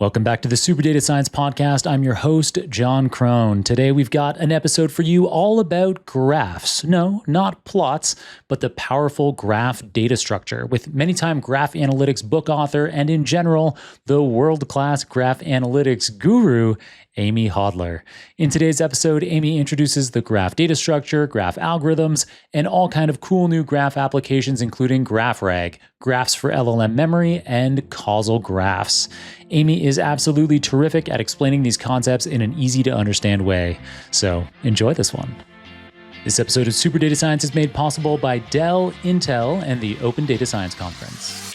Welcome back to the Super Data Science Podcast. I'm your host, John Krohn. Today we've got an episode for you all about graphs. No, not plots, but the powerful graph data structure with many-time graph analytics book author and in general, the world-class graph analytics guru, Amy Hodler. In today's episode, Amy introduces the graph data structure, graph algorithms, and all kind of cool new graph applications, including GraphRAG, graphs for LLM memory, and causal graphs. Amy is absolutely terrific at explaining these concepts in an easy to understand way. So enjoy this one. This episode of Super Data Science is made possible by Dell, Intel, and the Open Data Science Conference.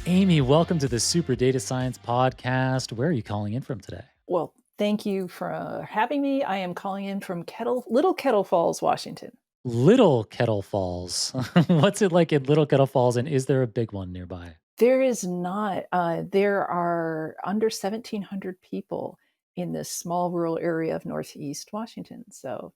Amy, welcome to the Super Data Science Podcast. Where are you calling in from today? Well, thank you for having me. I am calling in from Little Kettle Falls, Washington. Little Kettle Falls. What's it like in Little Kettle Falls, and is there a big one nearby? There is not. There are under 1,700 people in this small rural area of Northeast Washington. So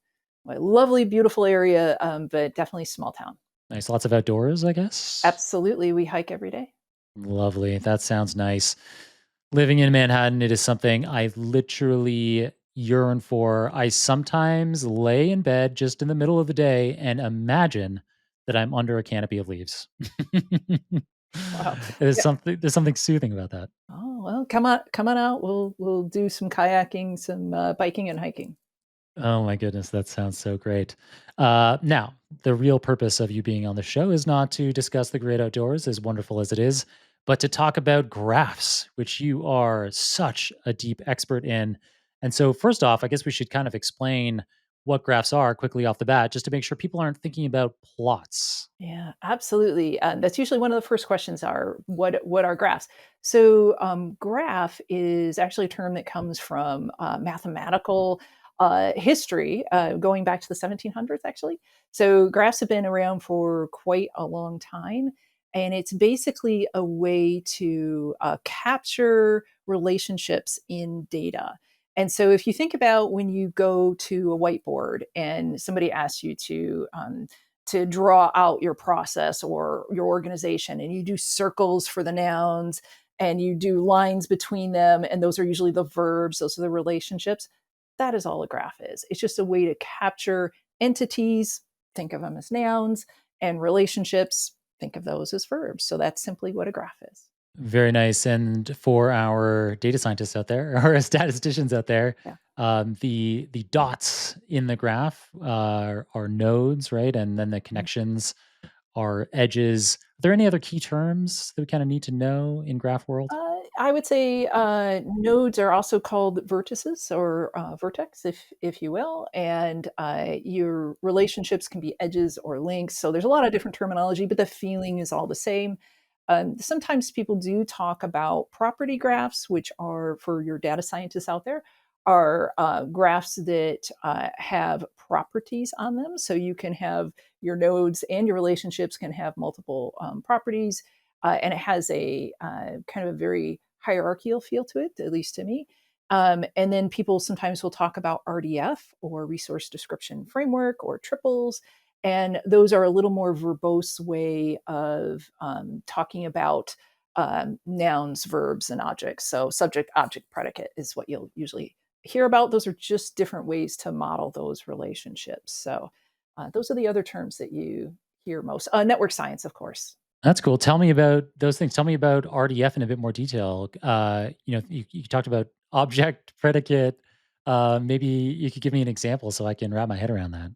a lovely, beautiful area, but definitely small town. Nice. Lots of outdoors, I guess? Absolutely. We hike every day. Lovely. That sounds nice. Living in Manhattan, it is something I literally yearn for. I sometimes lay in bed just in the middle of the day and imagine that I'm under a canopy of leaves. Wow. There's Yeah. something soothing about that. Oh, well, come on out. We'll do some kayaking, some biking and hiking. Oh my goodness, that sounds so great. Now, the real purpose of you being on the show is not to discuss the great outdoors, as wonderful as it is, but to talk about graphs, which you are such a deep expert in. And so, first off, I guess we should kind of explain what graphs are quickly off the bat, just to make sure people aren't thinking about plots. Yeah, absolutely. That's usually one of the first questions are what are graphs? So graph is actually a term that comes from mathematical history, going back to the 1700s, actually. So graphs have been around for quite a long time. And it's basically a way to capture relationships in data. And so if you think about when you go to a whiteboard and somebody asks you to draw out your process or your organization, and you do circles for the nouns and you do lines between them, and those are usually the verbs, those are the relationships. That is all a graph is. It's just a way to capture entities, think of them as nouns, and relationships, think of those as verbs. So that's simply what a graph is. Very nice. And for our data scientists out there, or our statisticians out there, Yeah. the dots in the graph are nodes, right? And then the connections are edges. Are there any other key terms that we kind of need to know in graph world? I would say nodes are also called vertices or vertex, if you will, and your relationships can be edges or links. So there's a lot of different terminology, but the feeling is all the same. Sometimes people do talk about property graphs, which are for your data scientists out there, are graphs that have properties on them. So you can have your nodes and your relationships can have multiple properties and it has a kind of a very hierarchical feel to it, at least to me. And then people sometimes will talk about RDF or resource description framework or triples. And those are a little more verbose way of talking about nouns, verbs, and objects. So subject, object, predicate is what you'll usually hear about. Those are just different ways to model those relationships. So those are the other terms that you hear most. Network science, of course. That's cool. Tell me about those things. Tell me about RDF in a bit more detail. You talked about object, predicate. Maybe you could give me an example so I can wrap my head around that.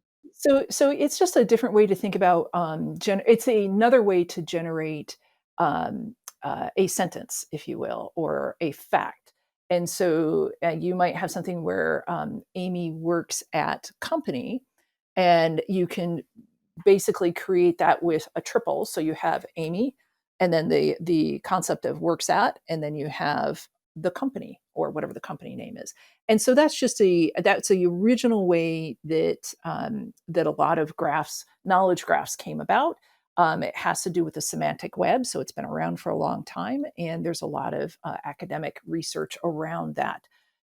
So it's just a different way to think about it's another way to generate a sentence, if you will, or a fact. And so you might have something where Amy works at company, and you can basically create that with a triple. So you have Amy, and then the concept of works at, and then you have the company or whatever the company name is. And so that's the original way that that a lot of graphs, knowledge graphs, came about. It has to do with the semantic web, so it's been around for a long time, and there's a lot of academic research around that.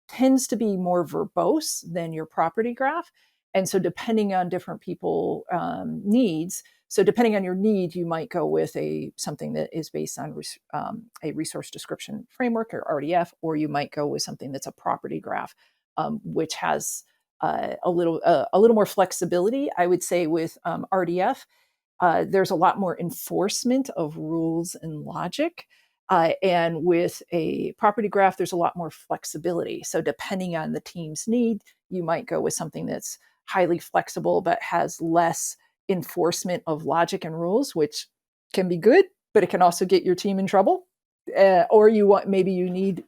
Tends to be more verbose than your property graph. And so depending on different people needs, so depending on your need, you might go with something that is based on a resource description framework or RDF, or you might go with something that's a property graph, which has a little more flexibility. I would say with RDF, there's a lot more enforcement of rules and logic. And with a property graph, there's a lot more flexibility. So depending on the team's need, you might go with something that's highly flexible but has less enforcement of logic and rules, which can be good, but it can also get your team in trouble. Or maybe you need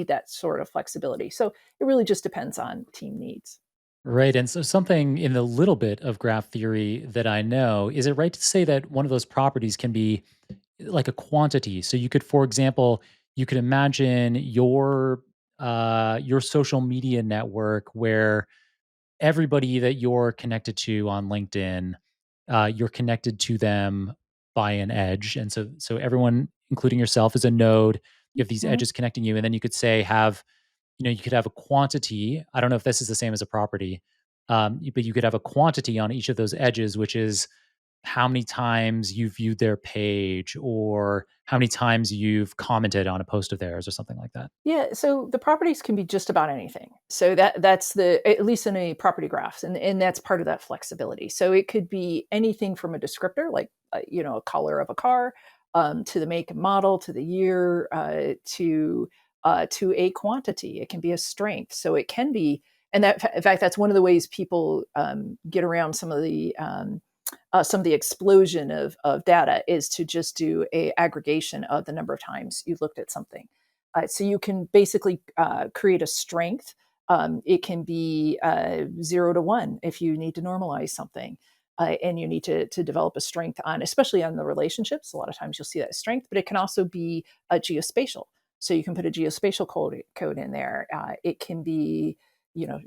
that sort of flexibility. So it really just depends on team needs. Right. And so, something in the little bit of graph theory that I know, is it right to say that one of those properties can be like a quantity? So, you could, for example, you could imagine your social media network where everybody that you're connected to on LinkedIn, you're connected to them by an edge, and so everyone, including yourself, is a node. You have these Mhm. edges connecting you, and then you could say have you could have a quantity. I don't know if this is the same as a property, but you could have a quantity on each of those edges, which is how many times you viewed their page or how many times you've commented on a post of theirs or something like that. Yeah, so the properties can be just about anything. So that's the at least in a property graphs, and that's part of that flexibility. So it could be anything from a descriptor, like a color of a car, to the make and model, to the year, to a quantity. It can be a strength. So it can be, and that in fact that's one of the ways people get around some of the explosion of data is to just do a aggregation of the number of times you looked at something. So you can basically create a strength. It can be 0 to 1 if you need to normalize something. And you need to develop a strength on, especially on the relationships. A lot of times you'll see that strength, but it can also be a geospatial. So you can put a geospatial code in there. It can be,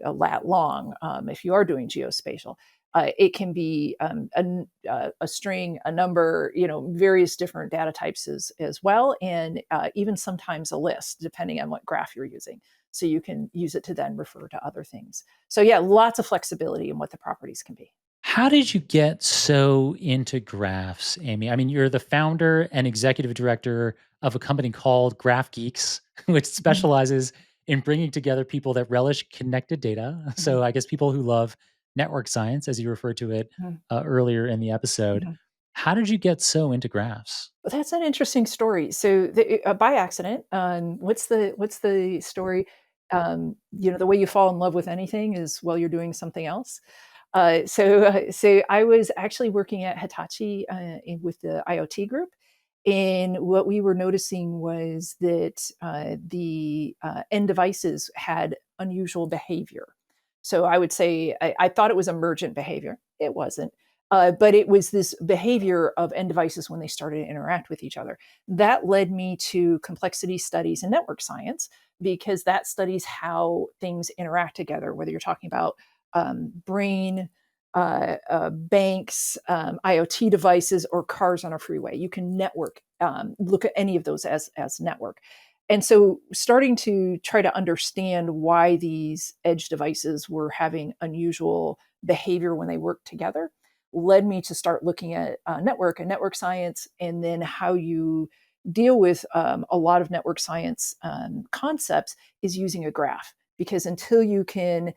a lat long if you are doing geospatial. It can be a string, a number, various different data types as well, and even sometimes a list, depending on what graph you're using. So you can use it to then refer to other things. So yeah, lots of flexibility in what the properties can be. How did you get so into graphs, Amy? I mean, you're the founder and executive director of a company called Graph Geeks, which Mhm, specializes in bringing together people that relish connected data. mhm, So, I guess people who love network science, as you referred to it mhm, earlier in the episode. mhm. How did you get so into graphs? Well, that's an interesting story. So, by accident, what's the story? The way you fall in love with anything is while you're doing something else. So I was actually working at Hitachi with the IoT group, and what we were noticing was that the end devices had unusual behavior. So I would say I thought it was emergent behavior. It wasn't. But it was this behavior of end devices when they started to interact with each other. That led me to complexity studies and network science because that studies how things interact together, whether you're talking about brain, banks, IoT devices, or cars on a freeway. You can look at any of those as network. And so, starting to try to understand why these edge devices were having unusual behavior when they work together led me to start looking at network and network science, and then how you deal with a lot of network science concepts is using a graph. Because until you can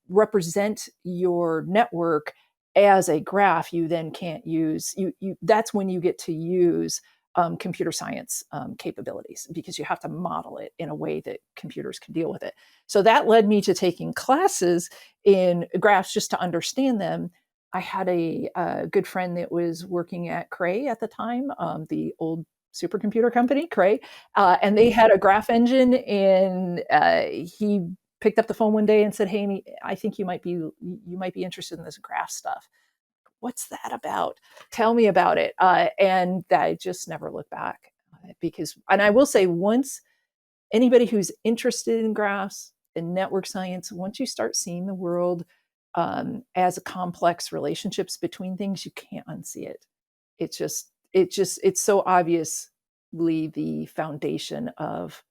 represent your network as a graph, you then can't use you. That's when you get to use computer science capabilities because you have to model it in a way that computers can deal with it. So that led me to taking classes in graphs just to understand them. I had a good friend that was working at Cray at the time, the old supercomputer company, Cray, and they had a graph engine, and he picked up the phone one day and said, "Hey, Amy, I think you might be interested in this graph stuff. What's that about? Tell me about it." And I just never looked back and I will say, once anybody who's interested in graphs and network science, once you start seeing the world as a complex relationships between things, you can't unsee it. It's so obviously the foundation of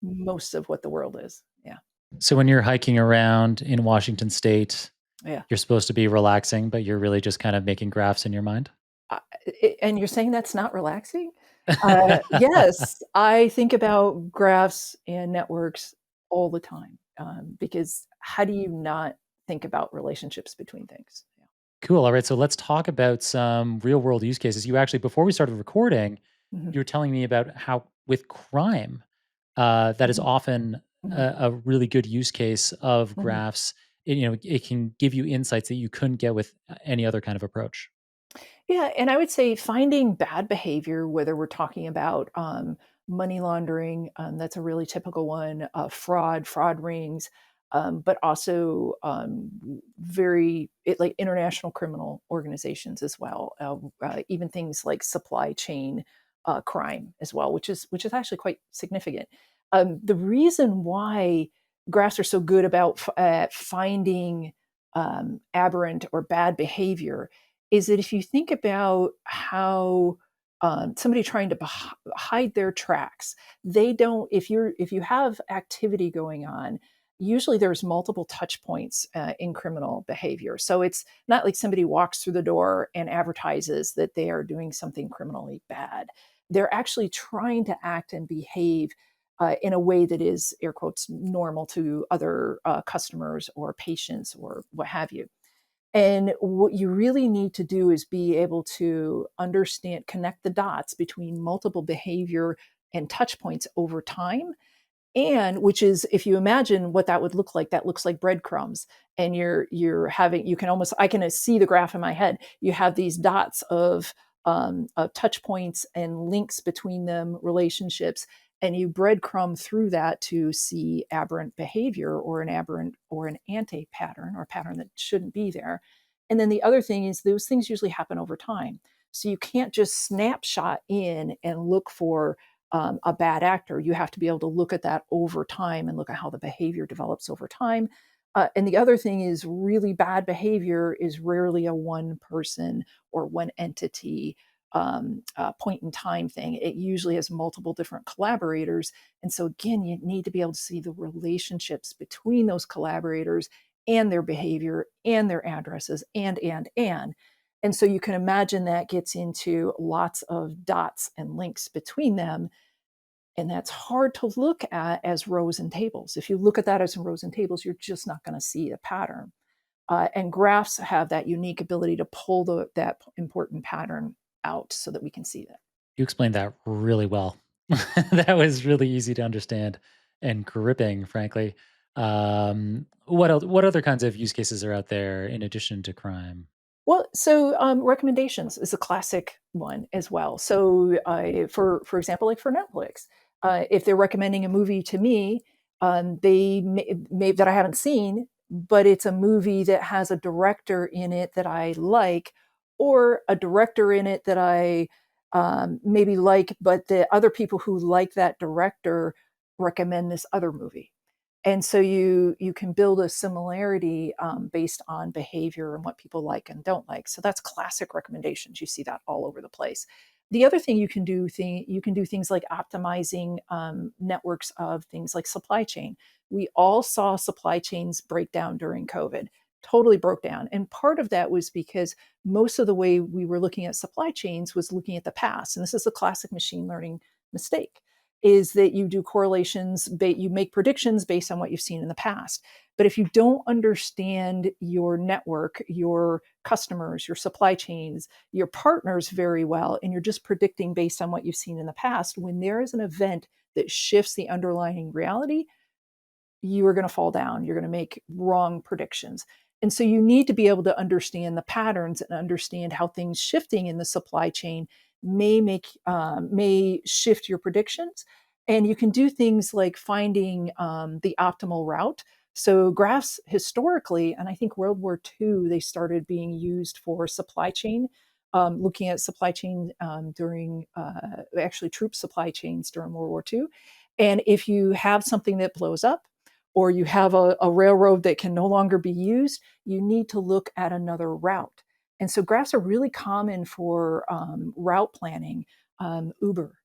most of what the world is. Yeah. So when you're hiking around in Washington State, Yeah. you're supposed to be relaxing, but you're really just kind of making graphs in your mind? And you're saying that's not relaxing? Yes, I think about graphs and networks all the time, because how do you not think about relationships between things? Yeah. Cool. All right. So let's talk about some real world use cases. You actually, before we started recording, Mhm, you were telling me about how with crime, that is mhm, often mhm, a really good use case of mhm. graphs. It can give you insights that you couldn't get with any other kind of approach. Yeah, and I would say finding bad behavior, whether we're talking about money laundering, that's a really typical one, fraud rings, but also like international criminal organizations as well, even things like supply chain crime as well, which is actually quite significant. The reason why graphs are so good about finding aberrant or bad behavior is that if you think about how somebody trying to hide their tracks, they don't. If you have activity going on, usually there's multiple touch points in criminal behavior. So it's not like somebody walks through the door and advertises that they are doing something criminally bad. They're actually trying to act and behave in a way that is, air quotes, normal to other customers or patients or what have you. And what you really need to do is be able to understand, connect the dots between multiple behavior and touch points over time. And which is, if you imagine what that would look like, that looks like breadcrumbs. And you're having, you can almost, I can see the graph in my head. You have these dots of touch points and links between them, relationships, and you breadcrumb through that to see aberrant behavior or an aberrant or an anti pattern or a pattern that shouldn't be there. And then the other thing is those things usually happen over time. So you can't just snapshot in and look for a bad actor. You have to be able to look at that over time and look at how the behavior develops over time. And the other thing is, really bad behavior is rarely a one person or one entity point in time thing. It usually has multiple different collaborators. And so, again, you need to be able to see the relationships between those collaborators and their behavior and their addresses and. And so you can imagine that gets into lots of dots and links between them, and that's hard to look at as rows and tables. If you look at that as rows and tables, you're just not going to see a pattern. And graphs have that unique ability to pull that important pattern out so that we can see that. You explained that really well. That was really easy to understand and gripping, frankly. What else? What other kinds of use cases are out there in addition to crime? Well, so recommendations is a classic one as well. So, for example, like for Netflix, if they're recommending a movie to me, they may that I haven't seen, but it's a movie that has a director in it that I like, or a director in it that I maybe like, but the other people who like that director recommend this other movie. And so you can build a similarity based on behavior and what people like and don't like. So that's classic recommendations. You see that all over the place. The other thing you can do things like optimizing networks of things like supply chain. We all saw supply chains break down during COVID, totally broke down. And part of that was because most of the way we were looking at supply chains was looking at the past. And this is a classic machine learning mistake, is that you do correlations, you make predictions based on what you've seen in the past. But if you don't understand your network, your customers, your supply chains, your partners very well, and you're just predicting based on what you've seen in the past, when there is an event that shifts the underlying reality, you are going to fall down. You're going to make wrong predictions. And so you need to be able to understand the patterns and understand how things shifting in the supply chain may shift your predictions. And you can do things like finding the optimal route. So graphs historically, and I think World War II, they started being used for supply chain, looking at supply chain during actually troop supply chains during World War II. And if you have something that blows up, or you have a railroad that can no longer be used, you need to look at another route. And so graphs are really common for route planning. Uber.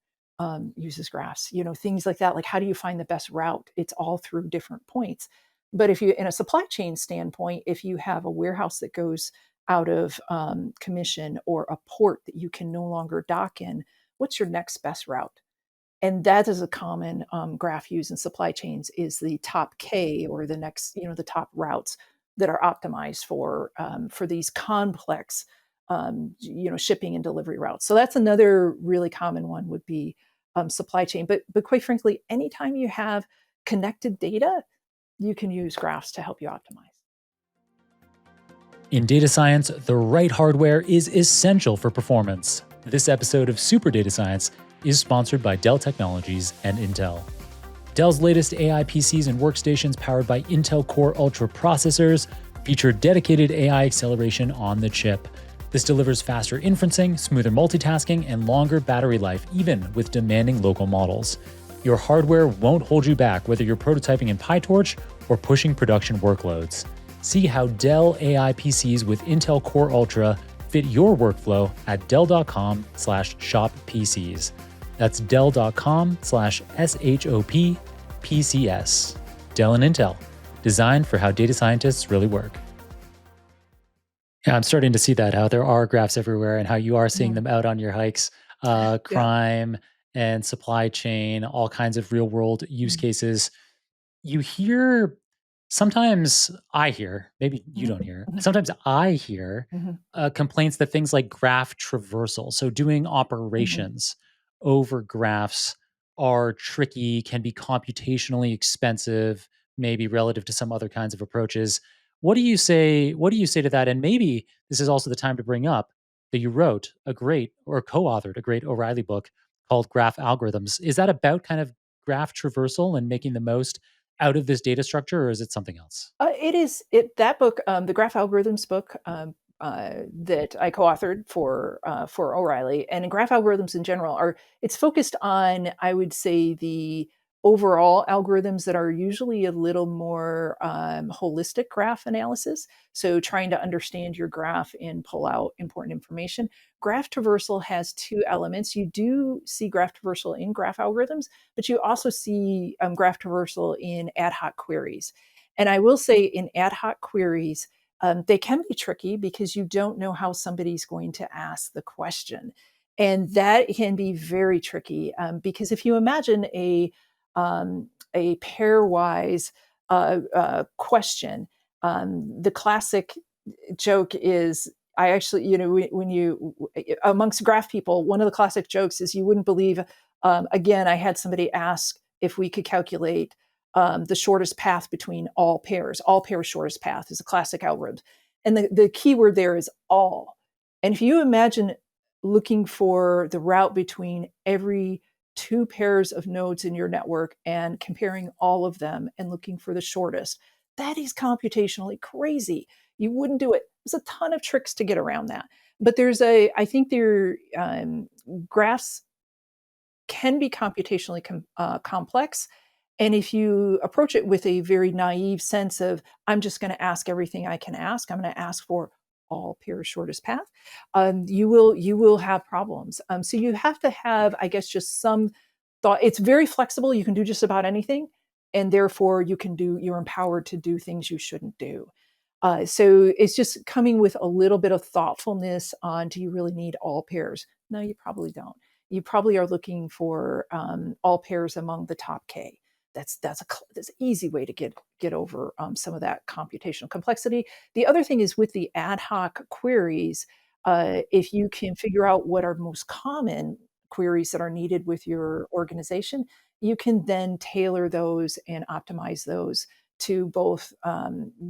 uses graphs. Things like that. Like, how do you find the best route? It's all through different points. But if you, in a supply chain standpoint, if you have a warehouse that goes out of commission, or a port that you can no longer dock in, what's your next best route? And that is a common graph used in supply chains, is the top K, or the next, the top routes that are optimized for these complex, shipping and delivery routes. So that's another really common one, would be supply chain. But quite frankly, anytime you have connected data, you can use graphs to help you optimize. In data science, the right hardware is essential for performance. This episode of Super Data Science is sponsored by Dell Technologies and Intel. Dell's latest AI PCs and workstations, powered by Intel Core Ultra processors, feature dedicated AI acceleration on the chip. This delivers faster inferencing, smoother multitasking, and longer battery life, even with demanding local models. Your hardware won't hold you back, whether you're prototyping in PyTorch or pushing production workloads. See how Dell AI PCs with Intel Core Ultra fit your workflow at dell.com/shoppcs. That's dell.com/SHOPPCS. Dell and Intel, designed for how data scientists really work. Yeah, I'm starting to see that, how there are graphs everywhere and how you are seeing them out on your hikes. Yeah. Crime and supply chain, all kinds of real world use Mhm. cases. You hear, sometimes I hear, maybe you Mhm. don't hear, Mhm. sometimes I hear Mhm. complaints that things like graph traversal, so doing Mhm. operations over graphs, are tricky, can be computationally expensive, maybe relative to some other kinds of approaches. What do you say? What do you say to that? And maybe this is also the time to bring up that you wrote a great, or co-authored a great O'Reilly book called Graph Algorithms. Is that about kind of graph traversal and making the most out of this data structure, or is it something else? It is it that book, the Graph Algorithms book, that I co-authored for O'Reilly, and in graph algorithms in general, are it's focused on, I would say, the overall algorithms that are usually a little more holistic graph analysis. So trying to understand your graph and pull out important information. Graph traversal has two elements. You do see graph traversal in graph algorithms, but you also see graph traversal in ad hoc queries. And I will say, in ad hoc queries, they can be tricky because you don't know how somebody's going to ask the question. And that can be very tricky, because if you imagine a pairwise question, the classic joke is, I actually, when you, amongst graph people, one of the classic jokes is, you wouldn't believe, again, I had somebody ask if we could calculate the shortest path between all pairs shortest path is a classic algorithm. And the key word there is all. And if you imagine looking for the route between every two pairs of nodes in your network and comparing all of them and looking for the shortest, that is computationally crazy. You wouldn't do it. There's a ton of tricks to get around that. But I think graphs can be computationally complex. And if you approach it with a very naive sense of, I'm just going to ask everything I can ask, I'm going to ask for all pairs shortest path, you will have problems. So you have to have, I guess, just some thought. It's very flexible. You can do just about anything, and therefore you're empowered to do things you shouldn't do. So it's just coming with a little bit of thoughtfulness on, do you really need all pairs? No, you probably don't. You probably are looking for all pairs among the top K. That's an easy way to get over some of that computational complexity. The other thing is, with the ad hoc queries, if you can figure out what are most common queries that are needed with your organization, you can then tailor those and optimize those to both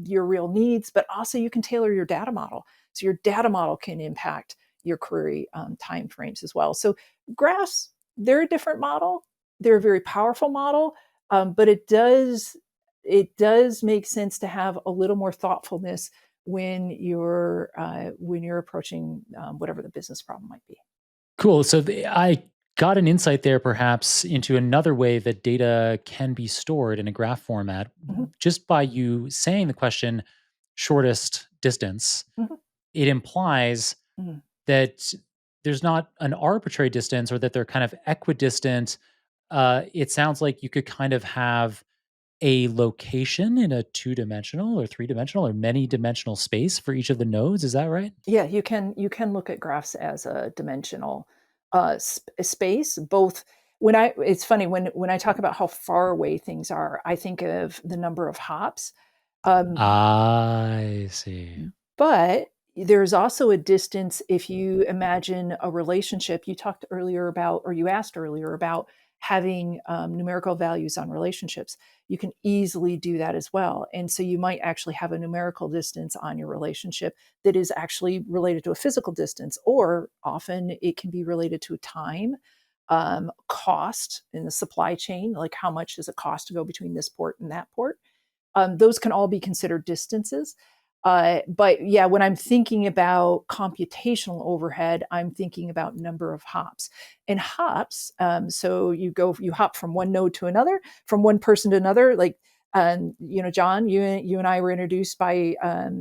your real needs, but also you can tailor your data model. So your data model can impact your query timeframes as well. So graphs, they're a different model. They're a very powerful model, but it does make sense to have a little more thoughtfulness when you're approaching whatever the business problem might be. Cool. So I got an insight there, perhaps, into another way that data can be stored in a graph format, Mhm, just by you saying the question, shortest distance. mhm, It implies mhm, that there's not an arbitrary distance or that they're kind of equidistant. It sounds like you could kind of have a location in a two-dimensional or three-dimensional or many-dimensional space for each of the nodes. Is that right? Yeah, you can look at graphs as a dimensional, space, both when I it's funny when I talk about how far away things are, I think of the number of hops, um, I see. but there's also a distance if you imagine a relationship. You talked earlier about, or you asked earlier about having numerical values on relationships. You can easily do that as well. And so you might actually have a numerical distance on your relationship that is actually related to a physical distance, or often it can be related to time, cost in the supply chain, like how much does it cost to go between this port and that port. Those can all be considered distances. But yeah, when I'm thinking about computational overhead, I'm thinking about number of hops. And hops, so you hop from one node to another, from one person to another. Like, John, you and I were introduced by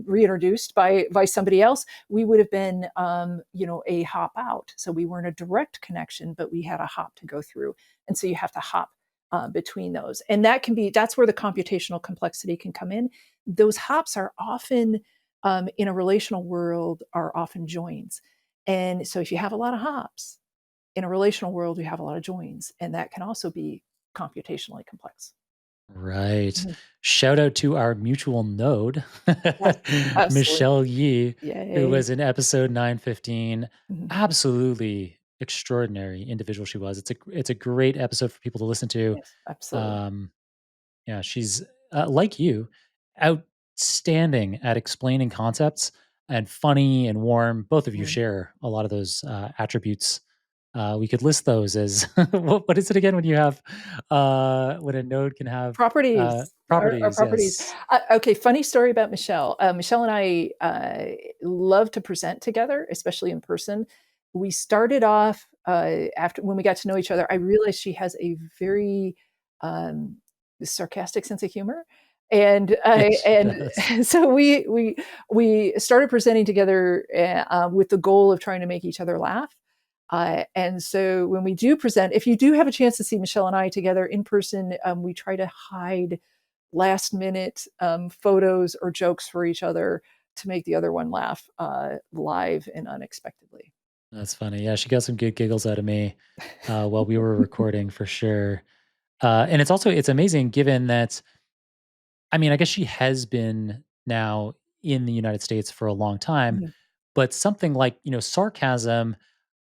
reintroduced by somebody else. We would have been, a hop out. So we weren't a direct connection, but we had a hop to go through. And so you have to hop between those. And that's where the computational complexity can come in. Those hops are often, in a relational world, are often joins. And so if you have a lot of hops in a relational world, you have a lot of joins, and that can also be computationally complex. Right. Mhm. Shout out to our mutual node, Yes, absolutely. Michelle Yee, who Yay. was in episode 915. Mhm. Absolutely extraordinary individual she was. It's a great episode for people to listen to. Yes, absolutely. Um, yeah, she's like you, outstanding at explaining concepts and funny and warm. Both of you Mhm. share a lot of those attributes. We could list those as what is it again when you have when a node can have Properties, our properties? properties. Yes. Okay, funny story about Michelle. Michelle and I, love to present together, especially in person. We started off, after when we got to know each other, I realized she has a very, um, sarcastic sense of humor, and, Yeah, she does. so we started presenting together, with the goal of trying to make each other laugh. And so when we do present, if you do have a chance to see Michelle and I together in person, we try to hide last minute photos or jokes for each other to make the other one laugh live and unexpectedly. That's funny. Yeah, she got some good giggles out of me while we were recording for sure. And it's amazing given that I mean, I guess she has been now in the United States for a long time, Mhm, but something like, sarcasm,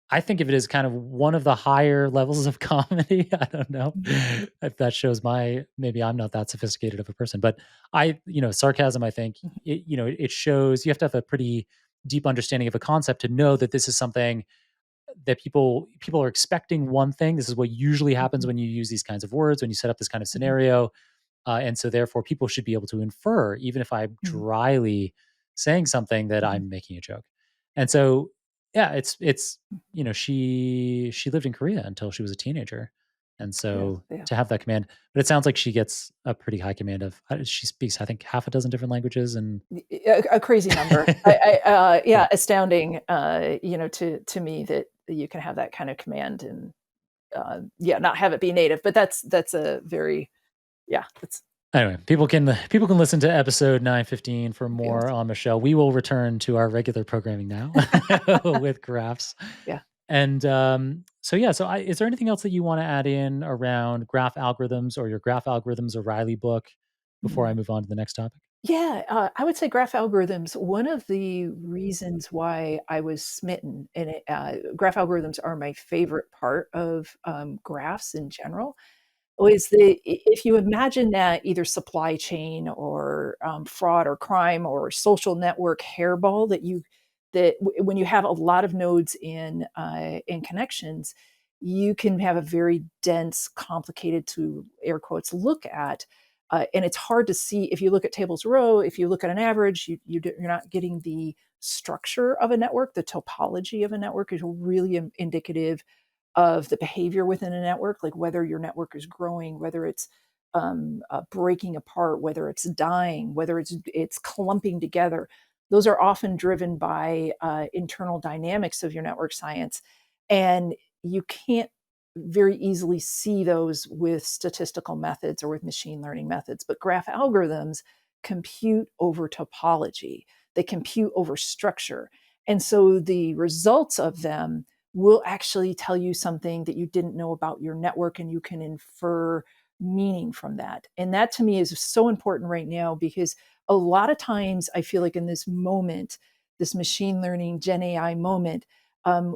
I think of it as kind of one of the higher levels of comedy. I don't know mhm, if that shows maybe I'm not that sophisticated of a person, but sarcasm, I think it shows you have to have a pretty deep understanding of a concept to know that this is something that people are expecting one thing. This is what usually happens mhm, when you use these kinds of words, when you set up this kind of mhm, scenario and so therefore people should be able to infer, even if I'm mhm, dryly saying something, that mhm. I'm making a joke. And so, yeah, she lived in Korea until she was a teenager. And Yeah, so yeah. to have that command, but it sounds like she gets a pretty high command of she speaks, I think, half a dozen different languages and A crazy number. yeah. Yeah, astounding. To me that you can have that kind of command and yeah, not have it be native. But that's a very yeah. That's Anyway, people can listen to episode 915 for more yes. on Michelle. We will return to our regular programming now with graphs. Yeah. And is there anything else that you want to add in around graph algorithms or your graph algorithms O'Reilly book before I Mhm. move on to the next topic? Yeah, I would say graph algorithms. One of the reasons why I was smitten, and graph algorithms are my favorite part of graphs in general, was if you imagine that either supply chain or fraud or crime or social network hairball when you have a lot of nodes in connections, you can have a very dense, complicated to air quotes look at. And it's hard to see if you look at tables row. If you look at an average, you're not getting the structure of a network. The topology of a network is really indicative of the behavior within a network, like whether your network is growing, whether it's breaking apart, whether it's dying, whether it's clumping together. those are often driven by internal dynamics of your network science. And you can't very easily see those with statistical methods or with machine learning methods. But graph algorithms compute over topology, they compute over structure. And so the results of them will actually tell you something that you didn't know about your network, and you can infer meaning from that. And that to me is so important right now, because a lot of times I feel like in this moment, this machine learning, Gen AI moment,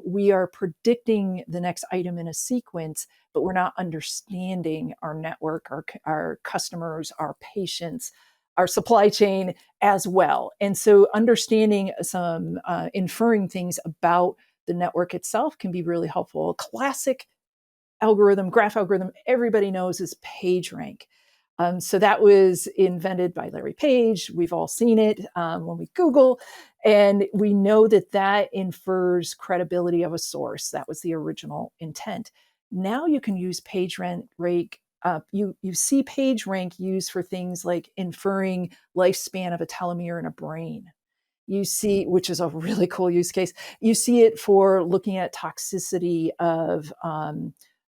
we are predicting the next item in a sequence, but we're not understanding our network, our customers, our patients, our supply chain as well. And so understanding some, inferring things about the network itself can be really helpful. A classic algorithm, graph algorithm, everybody knows is PageRank. So that was invented by Larry Page. We've all seen it when we Google, and we know that that infers credibility of a source. That was the original intent. Now you can use PageRank. You see PageRank used for things like inferring lifespan of a telomere in a brain. You see, which is a really cool use case. You see it for looking at toxicity of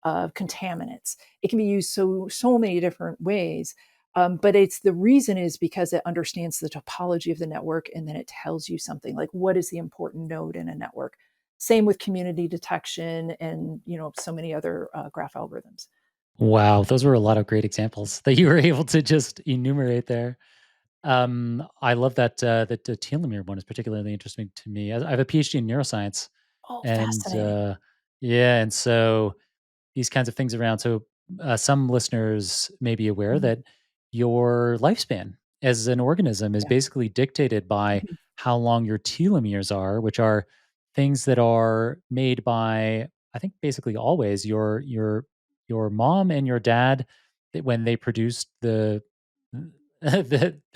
contaminants. It can be used so many different ways. But the reason is because it understands the topology of the network, and then it tells you something like what is the important node in a network. Same with community detection and so many other graph algorithms. Wow, those were a lot of great examples that you were able to just enumerate there. I love that the telomere one is particularly interesting to me. I have a PhD in neuroscience, Oh, and fascinating. yeah, and so these kinds of things around. So, some listeners may be aware Mhm. that your lifespan as an organism is Yeah. basically dictated by Mhm. how long your telomeres are, which are things that are made by, I think, basically always your mom and your dad, that when they produced the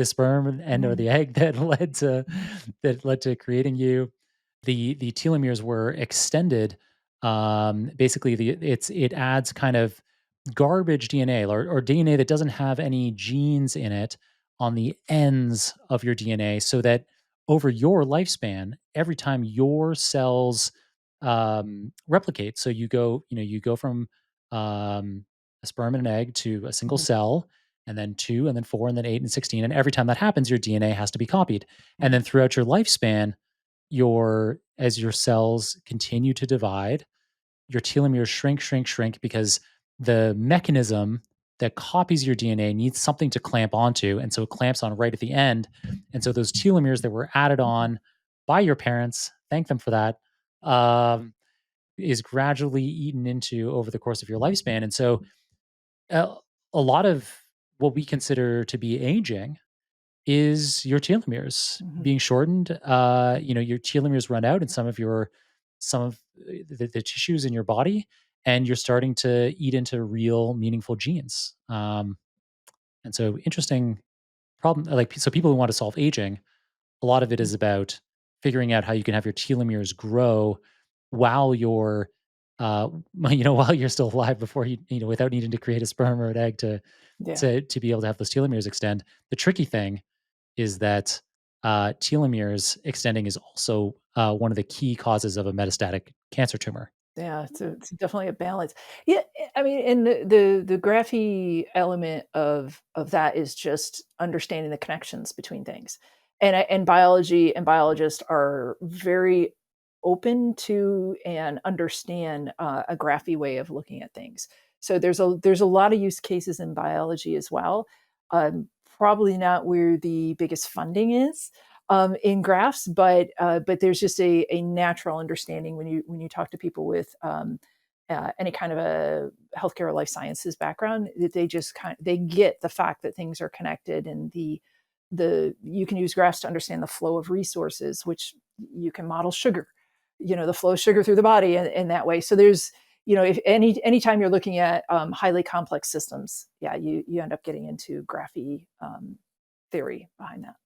sperm and or Mhm. the egg that led to Mhm. creating you, the telomeres were extended. Basically, it adds kind of garbage DNA, or DNA that doesn't have any genes in it on the ends of your DNA, so that over your lifespan, every time your cells replicate, so you go from a sperm and an egg to a single Mhm. cell, and then two, and then four, and then eight, and 16. And every time that happens, your DNA has to be copied. And Mhm. then throughout your lifespan, as your cells continue to divide, your telomeres shrink, shrink, shrink, because the mechanism that copies your DNA needs something to clamp onto. And so it clamps on right at the end. And so those telomeres that were added Mhm. on by your parents, thank them for that, um, is gradually eaten into over the course of your lifespan. And so uh, a lot of what we consider to be aging is your telomeres Mhm. being shortened. Your telomeres run out in some of the tissues in your body, and you're starting to eat into real meaningful genes. And so interesting problem. Like, so people who want to solve aging, a lot of it Mhm. is about figuring out how you can have your telomeres grow while you're while you're still alive, before without needing to create a sperm or an egg Yeah. to be able to have those telomeres extend. The tricky thing is that telomeres extending is also one of the key causes of a metastatic cancer tumor. Yeah, it's definitely a balance. Yeah, I mean, and the graphy element of that is just understanding the connections between things. And biology and biologists are very open to and understand a graphy way of looking at things. So there's a lot of use cases in biology as well. Probably not where the biggest funding is, in graphs, but there's just a natural understanding when you talk to people with any kind of a healthcare or life sciences background, that they get the fact that things are connected, and the you can use graphs to understand the flow of resources, which you can model sugar, the flow of sugar through the body in that way. So there's if anytime you're looking at highly complex systems, yeah, you end up getting into graphy theory behind that.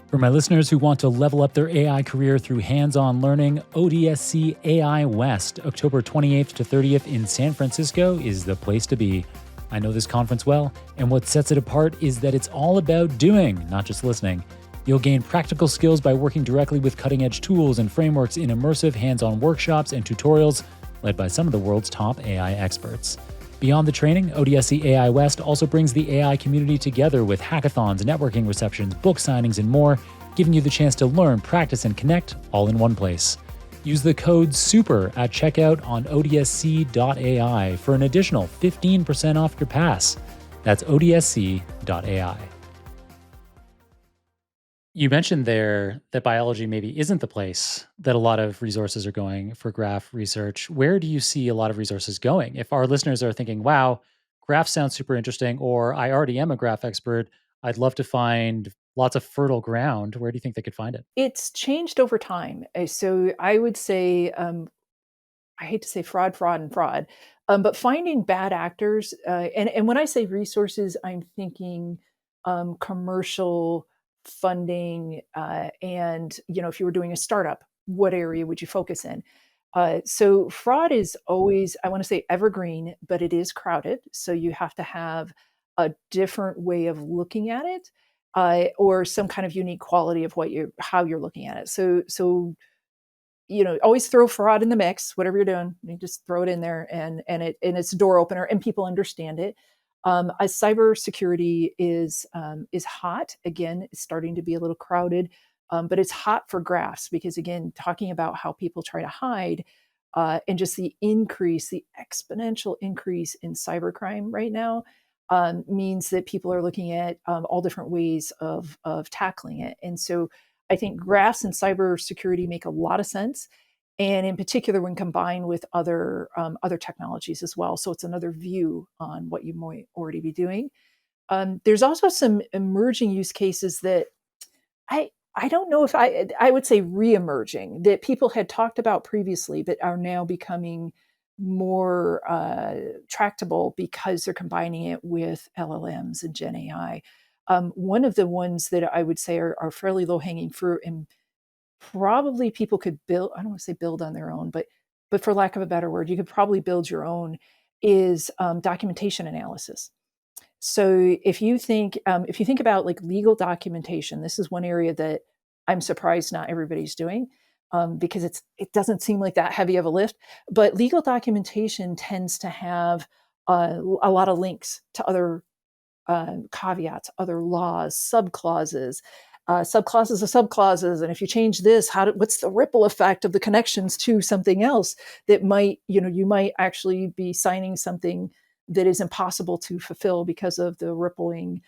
For my listeners who want to level up their AI career through hands-on learning, ODSC AI West, October 28th to 30th in San Francisco, is the place to be. I know this conference well, and what sets it apart is that it's all about doing, not just listening. You'll gain practical skills by working directly with cutting-edge tools and frameworks in immersive hands-on workshops and tutorials led by some of the world's top AI experts. Beyond the training, ODSC AI West also brings the AI community together with hackathons, networking receptions, book signings, and more, giving you the chance to learn, practice, and connect all in one place. Use the code SUPER at checkout on odsc.ai for an additional 15% off your pass. That's odsc.ai. You mentioned there that biology maybe isn't the place that a lot of resources are going for graph research. Where do you see a lot of resources going? If our listeners are thinking, wow, graph sounds super interesting, or I already am a graph expert, I'd love to find lots of fertile ground, where do you think they could find it? It's changed over time. So I would say, I hate to say fraud, fraud, and fraud, but finding bad actors, and when I say resources, I'm thinking commercial funding, and if you were doing a startup, what area would you focus in? So fraud is always, I want to say evergreen, but it is crowded. So you have to have a different way of looking at it, or some kind of unique quality of how you're looking at it. So always throw fraud in the mix, whatever you're doing, you just throw it in there, and it's a door opener and people understand it. As cybersecurity is hot again, it's starting to be a little crowded, but it's hot for graphs because again, talking about how people try to hide, and just the exponential increase in cybercrime right now, means that people are looking at all different ways of tackling it. And so I think graphs and cybersecurity make a lot of sense, and in particular when combined with other technologies as well. So it's another view on what you might already be doing. There's also some emerging use cases that I don't know if I would say re-emerging, that people had talked about previously, but are now becoming more tractable because they're combining it with LLMs and Gen AI. One of the ones that I would say are fairly low hanging fruit, and probably people could build. I don't want to say build on their own, but for lack of a better word, you could probably build your own. Is documentation analysis. So if you think about like legal documentation, this is one area that I'm surprised not everybody's doing, because it doesn't seem like that heavy of a lift. But legal documentation tends to have a lot of links to other caveats, other laws, subclauses, subclauses of subclauses, and if you change this, what's the ripple effect of the connections to something else that you might actually be signing something that is impossible to fulfill because of the rippling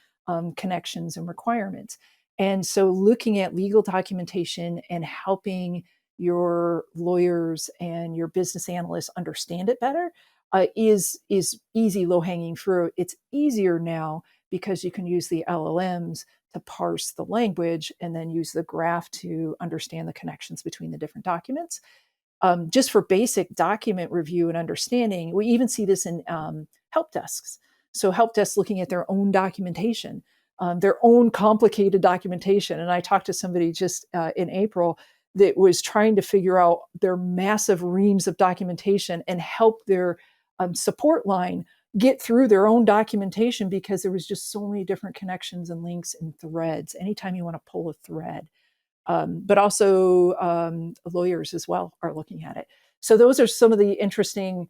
connections and requirements. And so, looking at legal documentation and helping your lawyers and your business analysts understand it better is easy, low hanging fruit. It's easier now because you can use the LLMs to parse the language and then use the graph to understand the connections between the different documents. Just for basic document review and understanding, we even see this in help desks. So, help desks looking at their own documentation, their own complicated documentation. And I talked to somebody just in April that was trying to figure out their massive reams of documentation and help their support line get through their own documentation because there was just so many different connections and links and threads anytime you want to pull a thread. But also lawyers as well are looking at it. So those are some of the interesting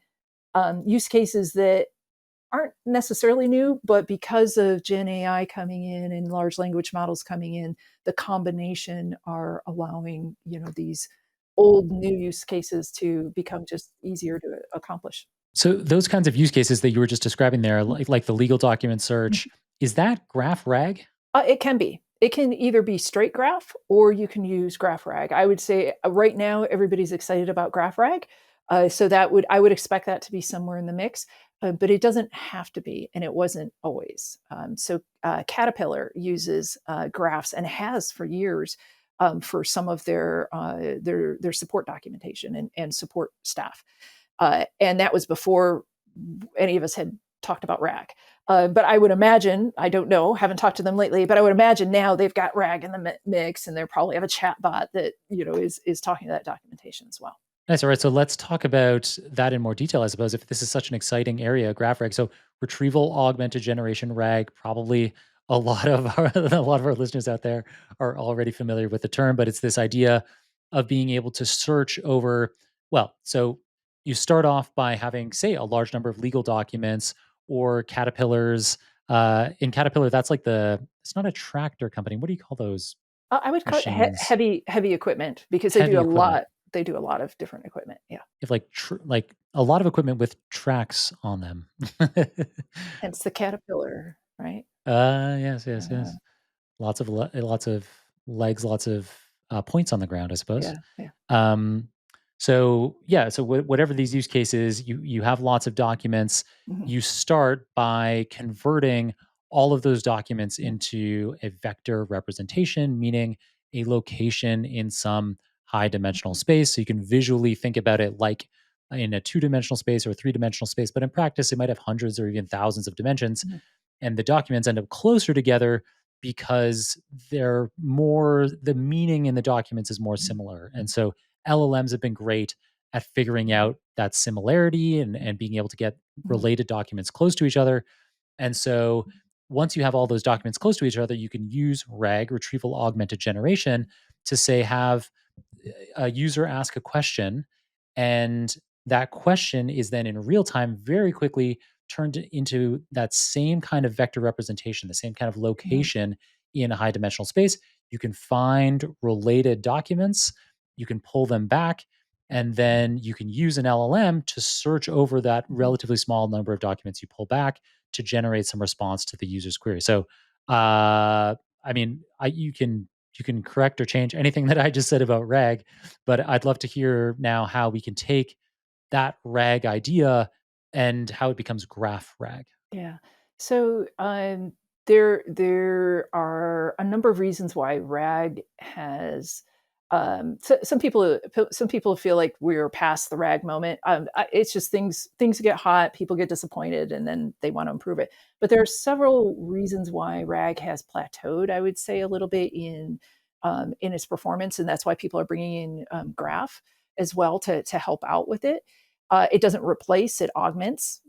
use cases that aren't necessarily new, but because of Gen AI coming in and large language models coming in, the combination are allowing these old new use cases to become just easier to accomplish. So those kinds of use cases that you were just describing there, like the legal document search, is that GraphRAG? It can be. It can either be straight graph or you can use GraphRAG. I would say right now everybody's excited about GraphRAG, so I would expect that to be somewhere in the mix, but it doesn't have to be, and it wasn't always. So Caterpillar uses graphs and has for years, for some of their support documentation and support staff, and that was before any of us had talked about RAG. But I would imagine, I don't know, haven't talked to them lately, but I would imagine now they've got RAG in the mix, and they probably have a chat bot that is talking to that documentation as well. Nice. All right. So let's talk about that in more detail, I suppose, if this is such an exciting area, GraphRAG. So retrieval augmented generation RAG, probably a lot of a lot of our listeners out there are already familiar with the term, but it's this idea of being able to search over. Well, so you start off by having, say, a large number of legal documents or caterpillars. In Caterpillar, that's like it's not a tractor company. What do you call those I would call it machines? heavy equipment because they Heavy do a equipment. lot. They do a lot of different equipment. Yeah, If like like a lot of equipment with tracks on them. hence the caterpillar, right? Yes, yes, yes. Lots of legs, lots of points on the ground, I suppose. Yeah, yeah. Um, so yeah, so whatever these use cases, you have lots of documents. Mhm, You start by converting all of those documents mhm, into a vector representation, meaning a location in some high dimensional mhm, space. So you can visually think about it like in a two-dimensional space or a three-dimensional space, but in practice, it might have hundreds or even thousands of dimensions, mhm, and the documents end up closer together because the meaning in the documents is more mhm, similar. And so LLMs have been great at figuring mhm, out that similarity and being able to get mhm, related documents close to each other. And so once you have all those documents close to each other, you can use RAG, retrieval augmented generation, to say, have a user ask a question, and that question is then in real time very quickly turned into that same kind of vector representation, the same kind of mhm, location in a high dimensional space. You can find related documents, you can pull them back, and then you can use an LLM to search over that mhm. relatively small number of documents you pull back to generate some response to the user's query. So, I mean, you can correct or change anything that I just said about RAG, but I'd love to hear now how we can take that RAG idea and how it becomes GraphRAG. Yeah. So there are a number of reasons why RAG has. Some people feel like we're past the RAG moment. It's just things get hot, people get disappointed, and then they want to improve it. But there are several reasons why RAG has plateaued. I would say a little bit in its performance, and that's why people are bringing in Graph as well to help out with it. It doesn't replace; it augments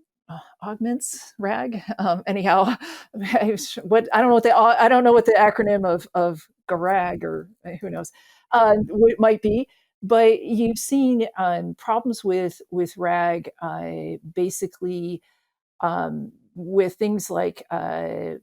RAG. Anyhow, what I don't know what the acronym of GRAG or who knows what it might be, but you've seen problems with RAG basically with things like uh,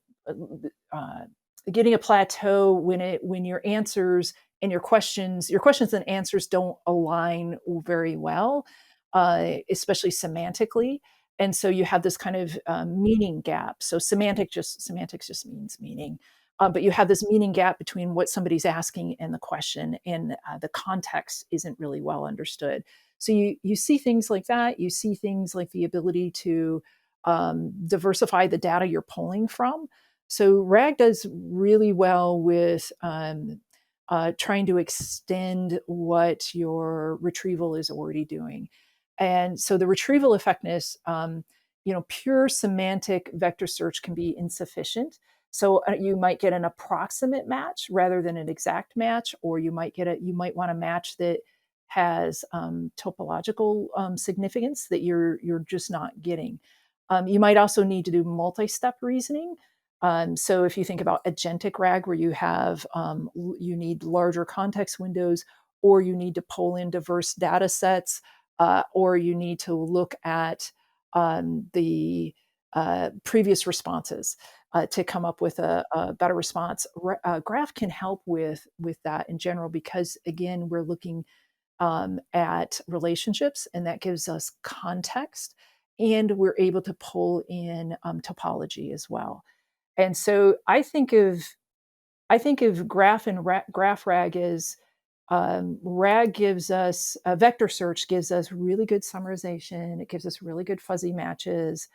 getting a plateau when your questions and answers don't align very well, especially semantically. And so you have this kind of meaning gap. So semantics just means meaning, but you have this meaning gap between what somebody's asking and the question, and the context isn't really well understood. So you see things like that. You see things like the ability to diversify the data you're pulling from. So RAG does really well with trying to extend what your retrieval is already doing. And so the retrieval effectiveness, pure semantic vector search can be insufficient. So you might get an approximate match rather than an exact match, or you might want a match that has topological significance that you're just not getting. You might also need to do multi-step reasoning. So if you think about agentic RAG, where you need larger context windows, or you need to pull in diverse data sets, or you need to look at the previous responses to come up with a better response. Graph can help with that in general because again, we're looking at relationships, and that gives us context. And we're able to pull in topology as well. And so I think of graph rag as rag gives us vector search gives us really good summarization. It gives us really good fuzzy matches.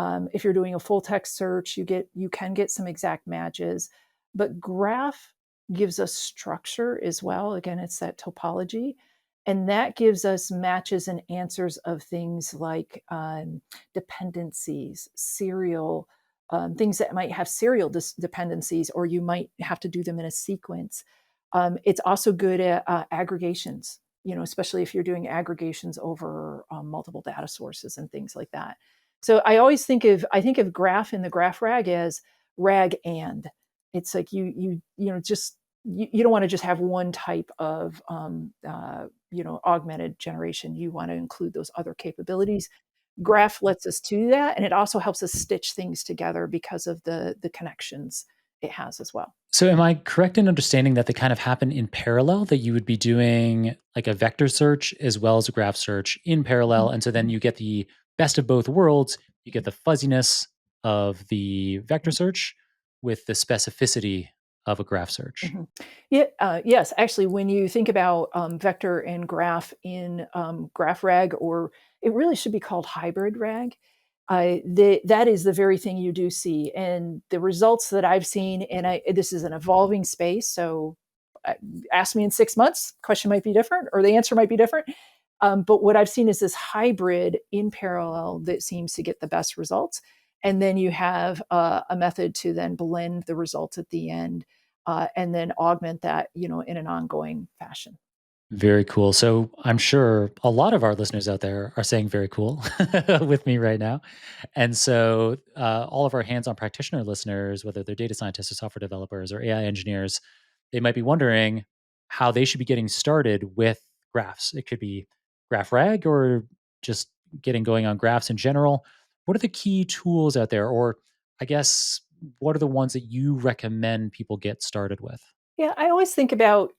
If you're doing a full text search, you can get some exact matches, but graph gives us structure as well. Again, it's that topology, and that gives us matches and answers of things like dependencies, serial things that might have serial dependencies, or you might have to do them in a sequence. It's also good at aggregations. Especially if you're doing aggregations over multiple data sources and things like that. So I think of graph in the graph rag as RAG and. It's like you don't want to just have one type of augmented generation. You want to include those other capabilities. Graph lets us do that, and it also helps us stitch things together because of the connections it has as well. So am I correct in understanding that they kind of happen in parallel, that you would be doing like a vector search as well as a graph search in parallel? And so then Mhm. you get the best of both worlds. You get the fuzziness of the vector search with the specificity of a graph search. Mhm. Yeah, yes, actually, when you think about vector and graph in GraphRAG, or it really should be called hybrid RAG, that is the very thing you do see. And the results that I've seen, and this is an evolving space, so uh, ask me in 6 months, question might be different, or the answer might be different. But what I've seen is this hybrid in parallel that seems to get the best results. And then you have a method to then blend the results at the end, and then augment that, in an ongoing fashion. Very cool. So I'm sure a lot of our listeners out there are saying very cool with me right now. And so all of our hands on practitioner listeners, whether they're data scientists or software developers or AI engineers, they might be wondering how they should be getting started with graphs. It could be GraphRAG or just getting going on graphs in general. What are the key tools out there? Or I guess, what are the ones that you recommend people get started with? Yeah, I always think about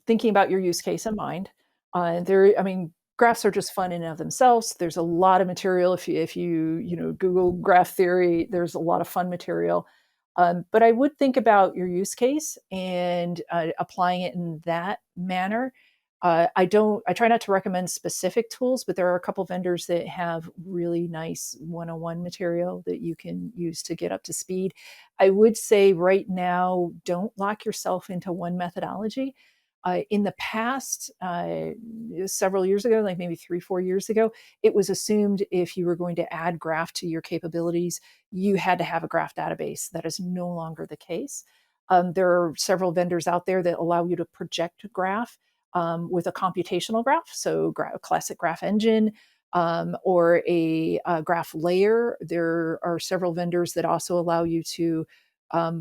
thinking about your use case in mind. I mean, graphs are just fun in and of themselves. There's a lot of material. If you Google graph theory, there's a lot of fun material. But I would think about your use case and applying it in that manner. I try not to recommend specific tools, but there are a couple vendors that have really nice one-on-one material that you can use to get up to speed. I would say right now, don't lock yourself into one methodology. In the past, several years ago, like maybe 3, 4 years ago, it was assumed if you were going to add graph to your capabilities, you had to have a graph database. That is no longer the case. There are several vendors out there that allow you to project a graph with a computational graph, so a classic graph engine, or a graph layer. There are several vendors that also allow you to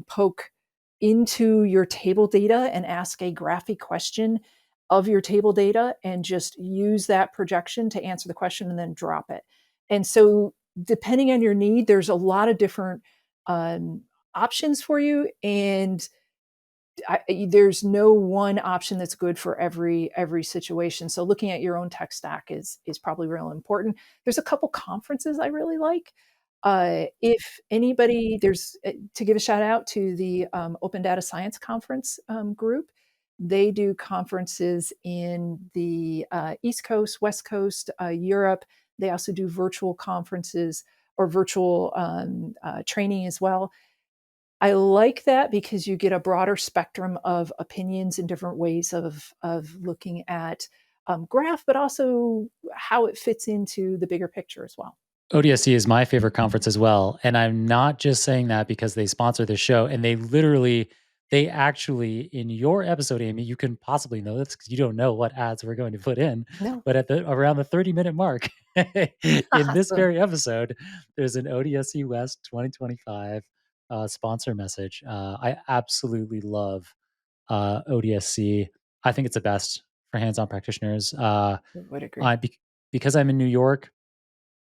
poke into your table data and ask a graphy question of your table data and just use that projection to answer the question and then drop it. And so, depending on your need, there's a lot of different um, options for you. And there's no one option that's good for every situation. So looking at your own tech stack is probably real important. There's a couple conferences I really like. If anybody, there's to give a shout out to the Open Data Science Conference group. They do conferences in the East Coast, West Coast, Europe. They also do virtual conferences or virtual training as well. I like that because you get a broader spectrum of opinions and different ways of looking at graph, but also how it fits into the bigger picture as well. ODSC is my favorite conference as well, and I'm not just saying that because they sponsor this show, and they actually in your episode, Amy, you can possibly know this because you don't know what ads we're going to put in, No, but at the around the 30-minute mark in this awesome. very episode, there's an ODSC West 2025 sponsor message. I absolutely love ODSC. I think it's the best for hands-on practitioners. Would agree. I bec because I'm in New York.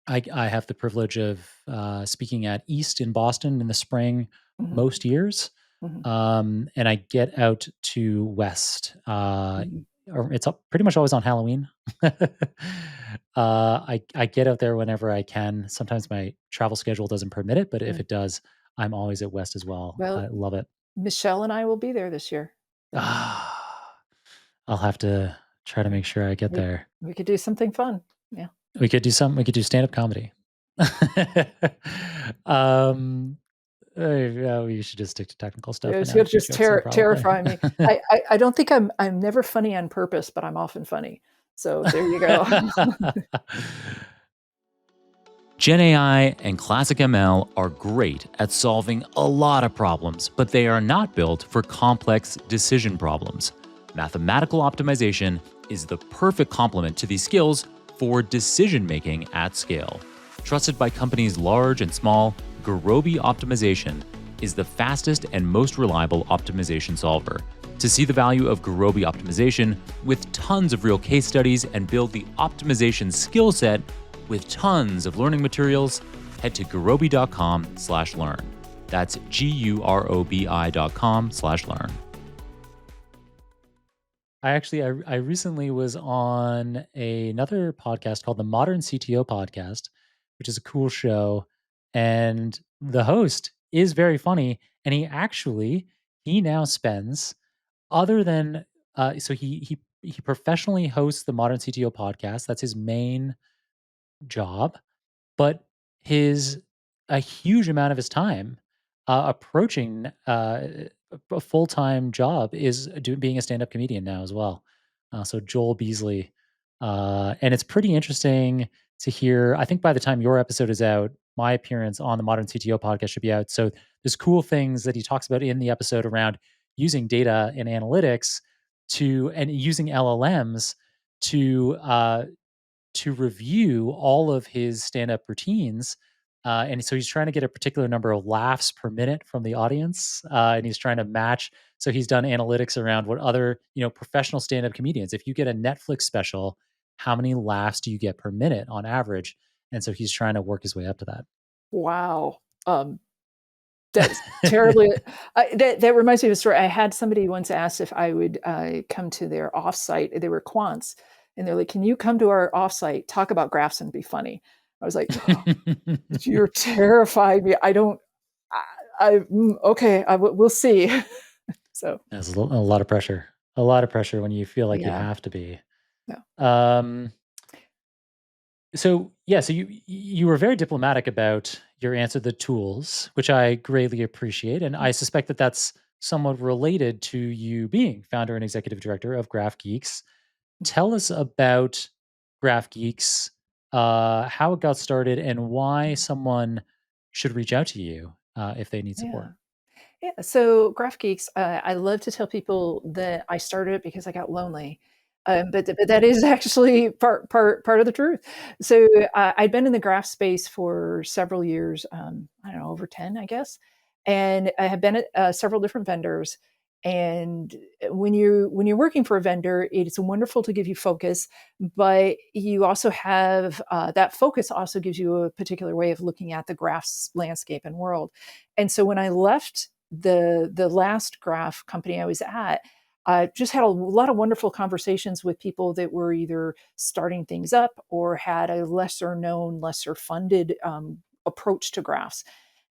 I have the privilege of speaking at East in Boston in the spring Mhm, most years, mhm, and I get out to West. mhm, Or it's pretty much always on Halloween. I get out there whenever I can. Sometimes my travel schedule doesn't permit it, but if mm. it does, I'm always at West as well. Well, I love it. Michelle and I will be there this year. So Ah, I'll have to try to yeah, make sure I get we there. we could do something fun. Yeah. We could do something. We could do stand-up comedy. um, yeah, we should just stick to technical stuff for It's now gonna and keep just jokes in, probably. terrify me. I don't think I'm never funny on purpose, but I'm often funny. So there you go. Gen AI and classic ML are great at solving a lot of problems, but they are not built for complex decision problems. Mathematical optimization is the perfect complement to these skills for decision making at scale. Trusted by companies large and small, Gurobi Optimization is the fastest and most reliable optimization solver. To see the value of Gurobi optimization with tons of real case studies and build the optimization skill set with tons of learning materials, head to gurobi.com/learn. That's GUROBI.com/learn. I recently was on another podcast called the Modern CTO Podcast, which is a cool show. And the host is very funny. And he now spends, other than, so he professionally hosts the Modern CTO Podcast. That's his main job. But his a huge amount of his time, approaching, a full-time job is being a stand-up comedian now as well. So Joel Beasley, and it's pretty interesting to hear. I think by the time your episode is out, my appearance on the Modern CTO podcast should be out. So there's cool things that he talks about in the episode around using data and analytics and using LLMs to review all of his stand-up routines. And so he's trying to get a particular number of laughs per minute from the audience. And he's trying to match. So he's done analytics around what other, professional stand-up comedians, if you get a Netflix special, how many laughs do you get per minute on average? And so he's trying to work his way up to that. Wow. That's terribly. That reminds me of a story. I had somebody once asked if I would come to their offsite. They were quants, and they're like, "Can you come to our offsite, talk about graphs, and be funny?" I was like, "Oh, "You're terrified me. I don't. Okay. We'll see." So That's a lot of pressure. A lot of pressure when you feel like you have to be. Yeah. So you were very diplomatic about your answer to the tools, which I greatly appreciate, and I suspect that that's somewhat related to you being founder and executive director of GraphGeeks. Tell us about GraphGeeks, how it got started, and why someone should reach out to you if they need support. Yeah. So GraphGeeks, I love to tell people that I started it because I got lonely. But that is actually part of the truth. So I'd been in the graph space for several years, I don't know, over 10, I guess. And I have been at several different vendors. And when you're working for a vendor, it's wonderful to give you focus, but you also have that focus also gives you a particular way of looking at the graphs landscape and world. And so when I left the last graph company I was at, I just had a lot of wonderful conversations with people that were either starting things up or had a lesser known, lesser funded approach to graphs,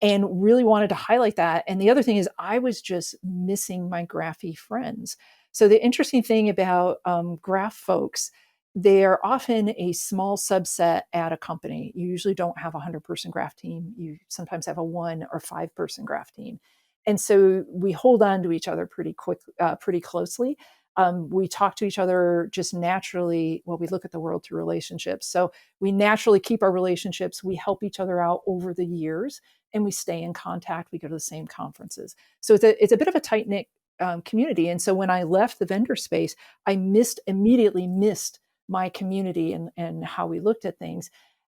and really wanted to highlight that. And the other thing is, I was just missing my graphy friends. So the interesting thing about graph folks, they are often a small subset at a company. You usually don't have a 100-person graph team. You sometimes have a 1 or 5-person graph team. And so we hold on to each other pretty closely. We talk to each other just naturally. Well, we look at the world through relationships. So we naturally keep our relationships. We help each other out over the years, and we stay in contact. We go to the same conferences. So it's a bit of a tight knit community. And so when I left the vendor space, I immediately missed my community and how we looked at things.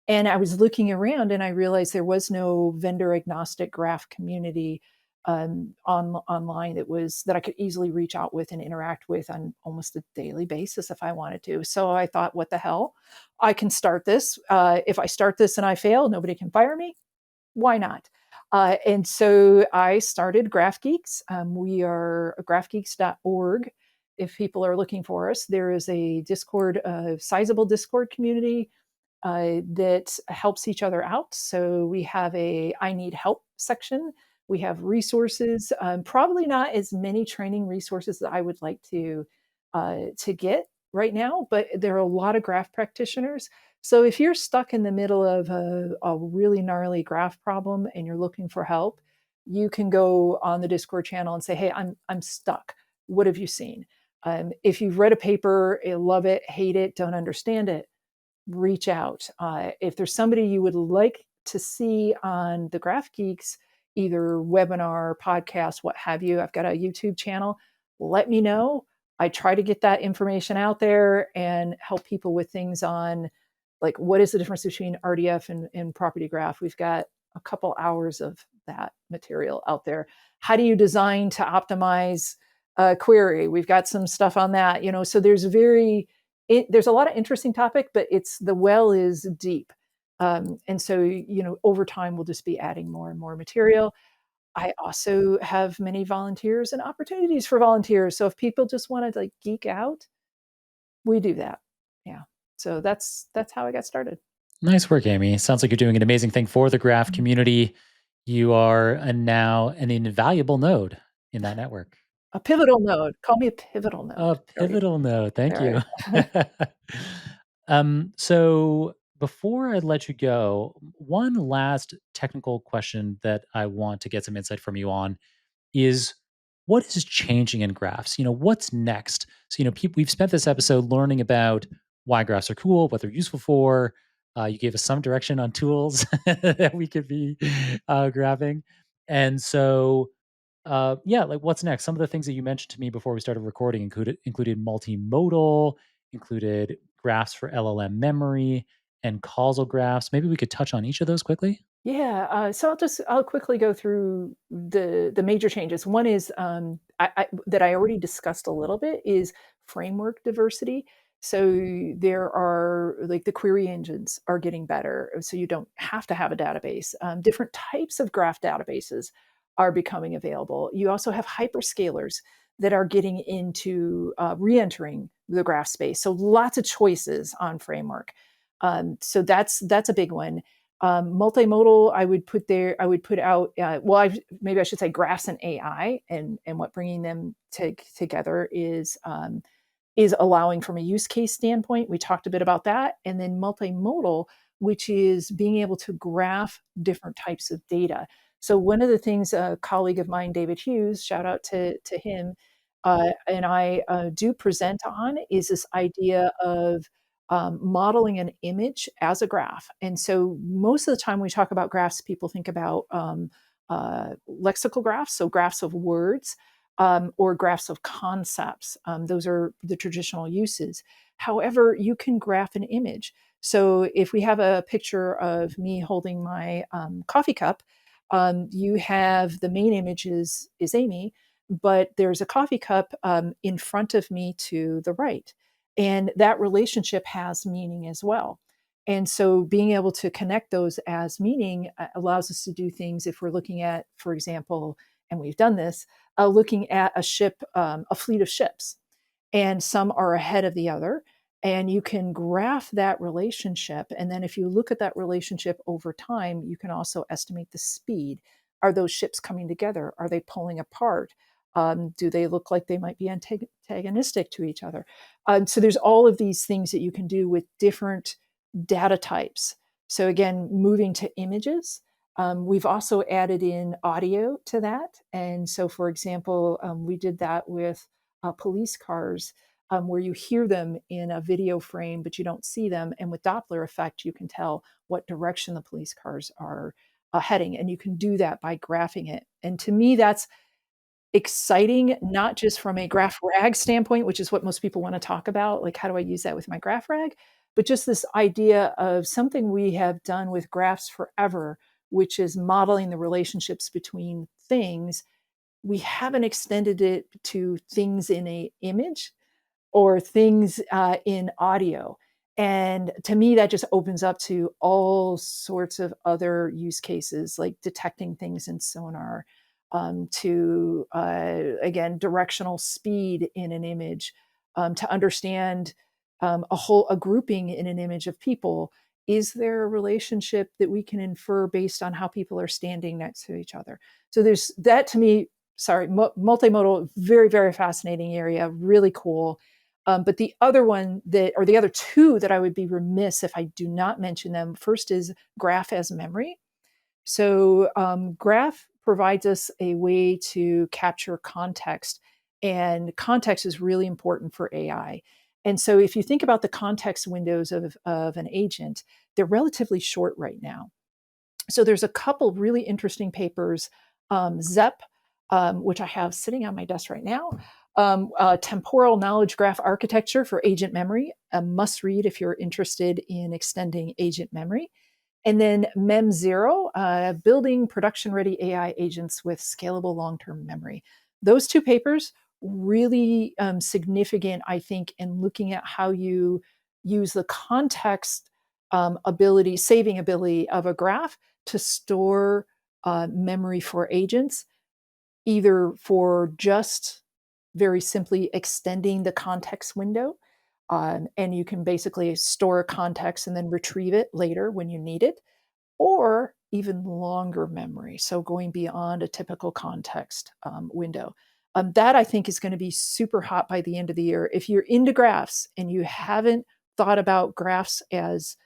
And I was looking around, and I realized there was no vendor agnostic graph community online that I could easily reach out with and interact with on almost a daily basis if I wanted to. So I thought, what the hell? I can start this. If I start this and I fail, nobody can fire me. Why not? And so I started GraphGeeks. We are graphgeeks.org. If people are looking for us, there is a sizable Discord community that helps each other out. So we have a I need help section. We have resources, probably not as many training resources that I would like to get right now, but there are a lot of graph practitioners. So if you're stuck in the middle of a really gnarly graph problem and you're looking for help, you can go on the Discord channel and say, "Hey, I'm stuck. What have you seen?" If you've read a paper, love it, hate it, don't understand it, reach out. If there's somebody you would like to see on the Graph Geeks, either webinar, podcast, what have you, I've got a YouTube channel, let me know. I try to get that information out there and help people with things on, like, what is the difference between RDF and property graph? We've got a couple hours of that material out there. How do you design to optimize a query? We've got some stuff on that, so there's a lot of interesting topic, but the well is deep. And so, over time, we'll just be adding more and more material. I also have many volunteers and opportunities for volunteers. So if people just want to like geek out, we do that. Yeah. So that's how I got started. Nice work, Amy. Sounds like you're doing an amazing thing for the graph Mhm. community. You are now an invaluable node in that network. A pivotal node. Call me a pivotal A node. pivotal node. Thank All you. right. So before I let you go, one last technical question that I want to get some insight from you on is what is changing in graphs? What's next? So, we've spent this episode learning about why graphs are cool, what they're useful for. You gave us some direction on tools that we could be graphing. And so, yeah, like what's next? Some of the things that you mentioned to me before we started recording included multimodal, included graphs for LLM memory, and causal graphs. Maybe we could touch on each of those quickly. Yeah, so I'll quickly go through the major changes. One is that I already discussed a little bit is framework diversity. So there are like the query engines are getting better, so you don't have to have a database. Different types of graph databases are becoming available. You also have hyperscalers that are getting into re-entering the graph space. So lots of choices on framework. So that's a big one. Multimodal, I would put there. I would put out. Maybe I should say graphs and AI, and what bringing them together is allowing from a use case standpoint. We talked a bit about that, and then multimodal, which is being able to graph different types of data. So one of the things a colleague of mine, David Hughes, shout out to him, and I do present on is this idea of modeling an image as a graph. And so most of the time we talk about graphs, people think about lexical graphs, so graphs of words, or graphs of concepts. Those are the traditional uses. However, you can graph an image. So if we have a picture of me holding my coffee cup, you have the main image is Amy, but there's a coffee cup in front of me to the right. And that relationship has meaning as well. And so being able to connect those as meaning allows us to do things if we're looking at, for example, and we've done this, looking at a ship, a fleet of ships, and some are ahead of the other. And you can graph that relationship. And then if you look at that relationship over time, you can also estimate the speed. Are those ships coming together? Are they pulling apart? Do they look like they might be antagonistic to each other? So there's all of these things that you can do with different data types. So again, moving to images, we've also added in audio to that. And so, for example, we did that with police cars, where you hear them in a video frame, but you don't see them. And with Doppler effect, you can tell what direction the police cars are heading. And you can do that by graphing it. And to me, that's exciting, not just from a GraphRAG standpoint, which is what most people want to talk about, like how do I use that with my GraphRAG, but just this idea of something we have done with graphs forever, which is modeling the relationships between things. We haven't extended it to things in a image or things in audio. And to me, that just opens up to all sorts of other use cases, like detecting things in sonar, to again directional speed in an image, to understand a grouping in an image of people. Is there a relationship that we can infer based on how people are standing next to each other? So there's that to me. Sorry, multimodal, very very fascinating area, really cool. But the other one or the other two that I would be remiss if I do not mention them. First is graph as memory. So, graph provides us a way to capture context, and context is really important for AI. And so, if you think about the context windows of an agent, they're relatively short right now. So, there's a couple really interesting papers, ZEP, which I have sitting on my desk right now. Temporal knowledge graph architecture for agent memory, a must read if you're interested in extending agent memory. And then MEM0, building production-ready AI agents with scalable long-term memory. Those two papers really significant, I think, in looking at how you use the context saving ability of a graph to store memory for agents, either for just very simply extending the context window. And you can basically store a context and then retrieve it later when you need it, or even longer memory. So going beyond a typical context window. That I think is going to be super hot by the end of the year. If you're into graphs and you haven't thought about graphs as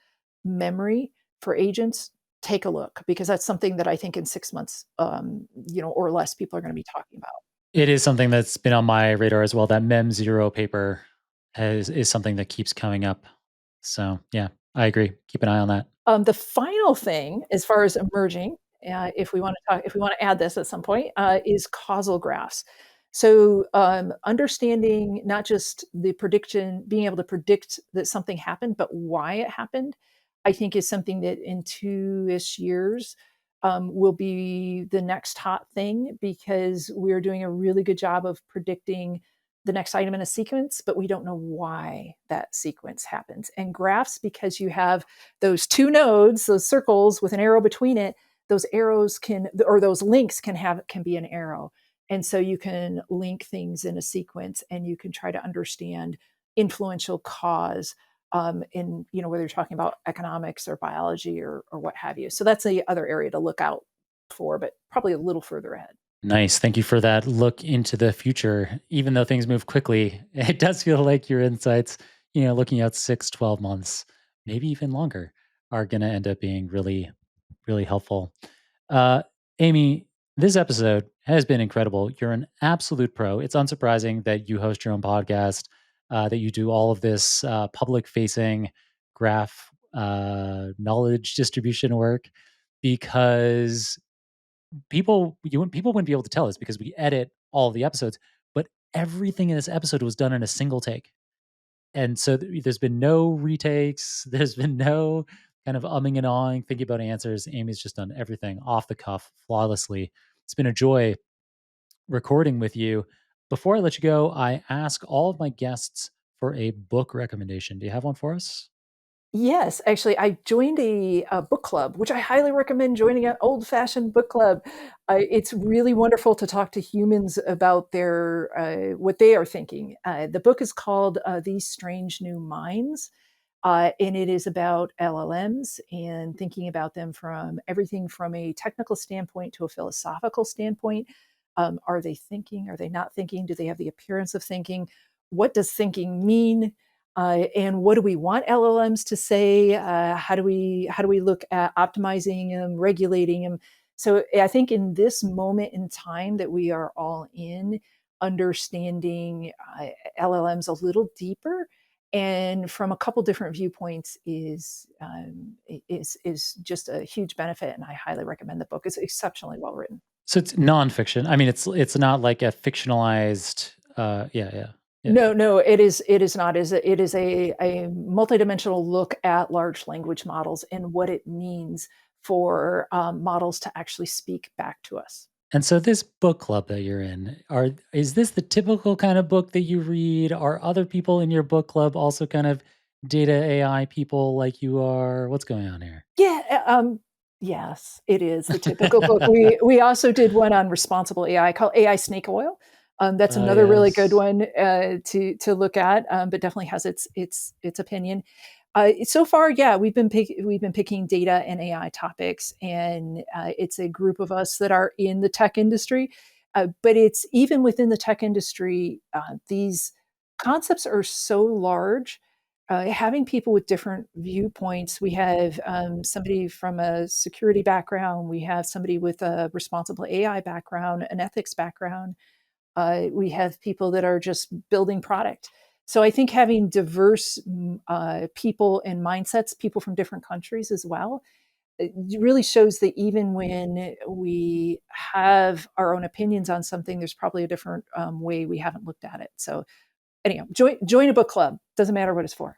memory for agents, take a look, because that's something that I think in 6 months, or less, people are going to be talking about. It is something that's been on my radar as well. That MEM0 paper is something that keeps coming up. So yeah, I agree. Keep an eye on that. The final thing, as far as emerging, if we want to add this at some point, is causal graphs. So understanding not just the prediction, being able to predict that something happened, but why it happened, I think is something that in 2-ish years will be the next hot thing, because we're doing a really good job of predicting the next item in a sequence, but we don't know why that sequence happens. And graphs, because you have those two nodes, those circles with an arrow between it, those arrows those links can be an arrow. And so you can link things in a sequence, and you can try to understand influential cause in, whether you're talking about economics or biology or what have you. So that's the other area to look out for, but probably a little further ahead. Nice. Thank you for that look into the future. Even though things move quickly, it does feel like your insights, looking out 6, 12 months, maybe even longer, are going to end up being really, really helpful. Uh, Amy, this episode has been incredible. You're an absolute pro. It's unsurprising that you host your own podcast, that you do all of this public facing graph knowledge distribution work, because people wouldn't be able to tell us because we edit all of the episodes, but everything in this episode was done in a single take. And so there's been no retakes, there's been no kind of umming and awing, thinking about answers. Amy's just done everything off the cuff flawlessly. It's been a joy recording with you. Before I let you go, I ask all of my guests for a book recommendation. Do you have one for us? Yes, actually, I joined a book club, which I highly recommend joining an old-fashioned book club. It's really wonderful to talk to humans about their what they are thinking. The book is called These Strange New Minds, and it is about LLMs and thinking about them from everything from a technical standpoint to a philosophical standpoint. Are they thinking? Are they not thinking? Do they have the appearance of thinking? What does thinking mean? And what do we want LLMs to say? How do we look at optimizing them, regulating them? So I think in this moment in time that we are all in, understanding LLMs a little deeper and from a couple different viewpoints is just a huge benefit. And I highly recommend the book. It's exceptionally well written. So it's nonfiction. I mean, it's not like a fictionalized. Yeah. No, it is not. It is a multidimensional look at large language models and what it means for models to actually speak back to us. And so this book club that you're in, is this the typical kind of book that you read? Are other people in your book club also kind of data AI people like you are? What's going on here? Yeah, yes, it is the typical book. We also did one on responsible AI called AI Snake Oil. That's Oh, another really good yes. one to look at, but definitely has its opinion. So far, yeah, we've been picking data and AI topics, and it's a group of us that are in the tech industry. But it's even within the tech industry, these concepts are so large. Having people with different viewpoints. We have somebody from a security background. We have somebody with a responsible AI background, an ethics background. We have people that are just building product. So I think having diverse people and mindsets, people from different countries as well, it really shows that even when we have our own opinions on something, there's probably a different way we haven't looked at it. So anyhow, join a book club. Doesn't matter what it's for.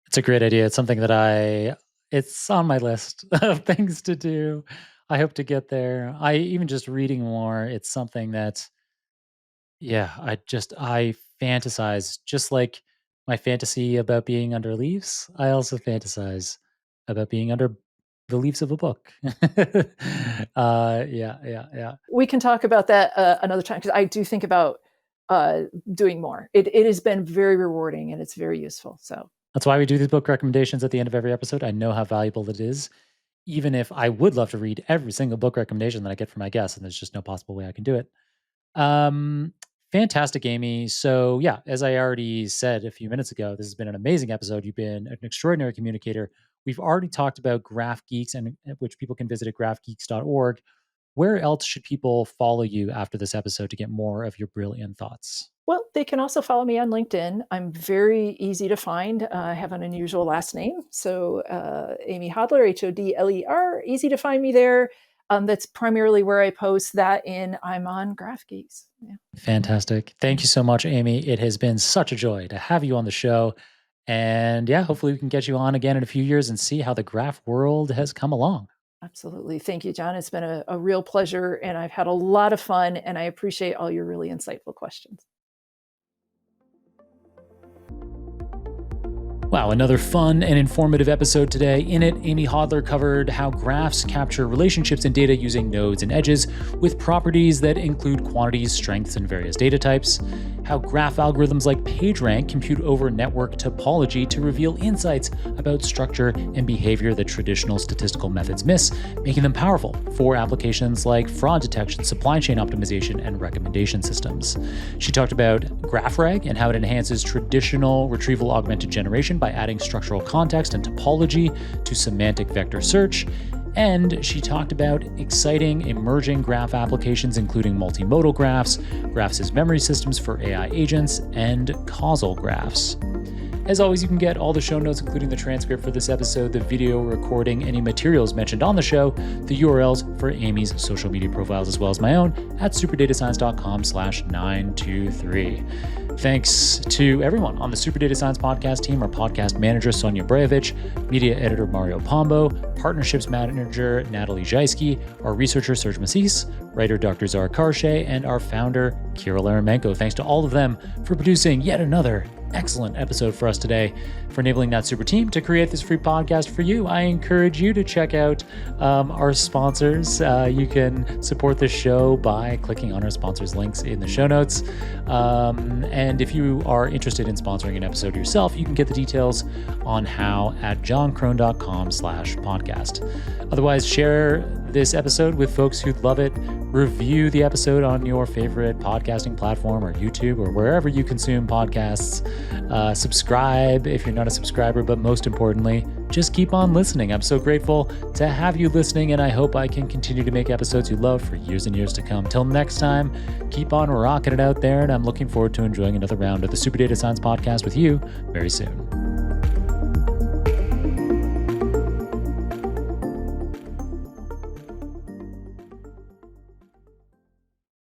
It's a great idea. It's something that I It's on my list of things to do. I hope to get there. I even just reading more, it's something that, yeah, I fantasize just like my fantasy about being under leaves. I also fantasize about being under the leaves of a book. Yeah, yeah, yeah. We can talk about that another time because I do think about uh, doing more. It has been very rewarding and it's very useful. So That's why we do these book recommendations at the end of every episode. I know how valuable it is, even if I would love to read every single book recommendation that I get from my guests, and there's just no possible way I can do it. Um, Fantastic, Amy. So, yeah, as I already said a few minutes ago, this has been an amazing episode. You've been an extraordinary communicator. We've already talked about Graph Geeks, and which people can visit at graphgeeks.org. Where else should people follow you after this episode to get more of your brilliant thoughts? well, they can also follow me on LinkedIn. I'm very easy to find. I have an unusual last name. So Amy Hodler, Hodler, easy to find me there. That's primarily where I post that in. I'm on GraphGeeks. Yeah, Fantastic. Thank you so much, Amy. It has been such a joy to have you on the show. And yeah, hopefully we can get you on again in a few years and see how the graph world has come along. absolutely. Thank you, John. It's been a real pleasure and I've had a lot of fun and I appreciate all your really insightful questions. Wow, another fun and informative episode today. In it, Amy Hodler covered how graphs capture relationships in data using nodes and edges with properties that include quantities, strengths, and various data types. How graph algorithms like PageRank compute over network topology to reveal insights about structure and behavior that traditional statistical methods miss, making them powerful for applications like fraud detection, supply chain optimization, and recommendation systems. She talked about GraphRAG and how it enhances traditional retrieval augmented generation by adding structural context and topology to semantic vector search. And she talked about exciting emerging graph applications, including multimodal graphs, graphs as memory systems for AI agents, and causal graphs. As always, you can get all the show notes, including the transcript for this episode, the video recording, any materials mentioned on the show, the URLs for Amy's social media profiles, as well as my own at superdatascience.com/923. Thanks to everyone on the Super Data Science podcast team, our podcast manager, Sonia Brejevich, media editor, Mario Pombo, partnerships manager, Natalie Jaisky, our researcher, Serge Massis, writer, Dr. Zara Karshe, and our founder, Kirill Eremenko. Thanks to all of them for producing yet another excellent episode for us today, for enabling that super team to create this free podcast for you. I encourage you to check out our sponsors. You can support this show by clicking on our sponsors links in the show notes. And if you are interested in sponsoring an episode yourself, you can get the details on how at johnkrohn.com/podcast. Otherwise, share this episode with folks who'd love it. Review the episode on your favorite podcasting platform or YouTube or wherever you consume podcasts. Subscribe if you're not a subscriber, but most importantly, just keep on listening. I'm so grateful to have you listening, and I hope I can continue to make episodes you love for years and years to come. Till next time, keep on rocking it out there, and I'm looking forward to enjoying another round of the Super Data Science podcast with you very soon.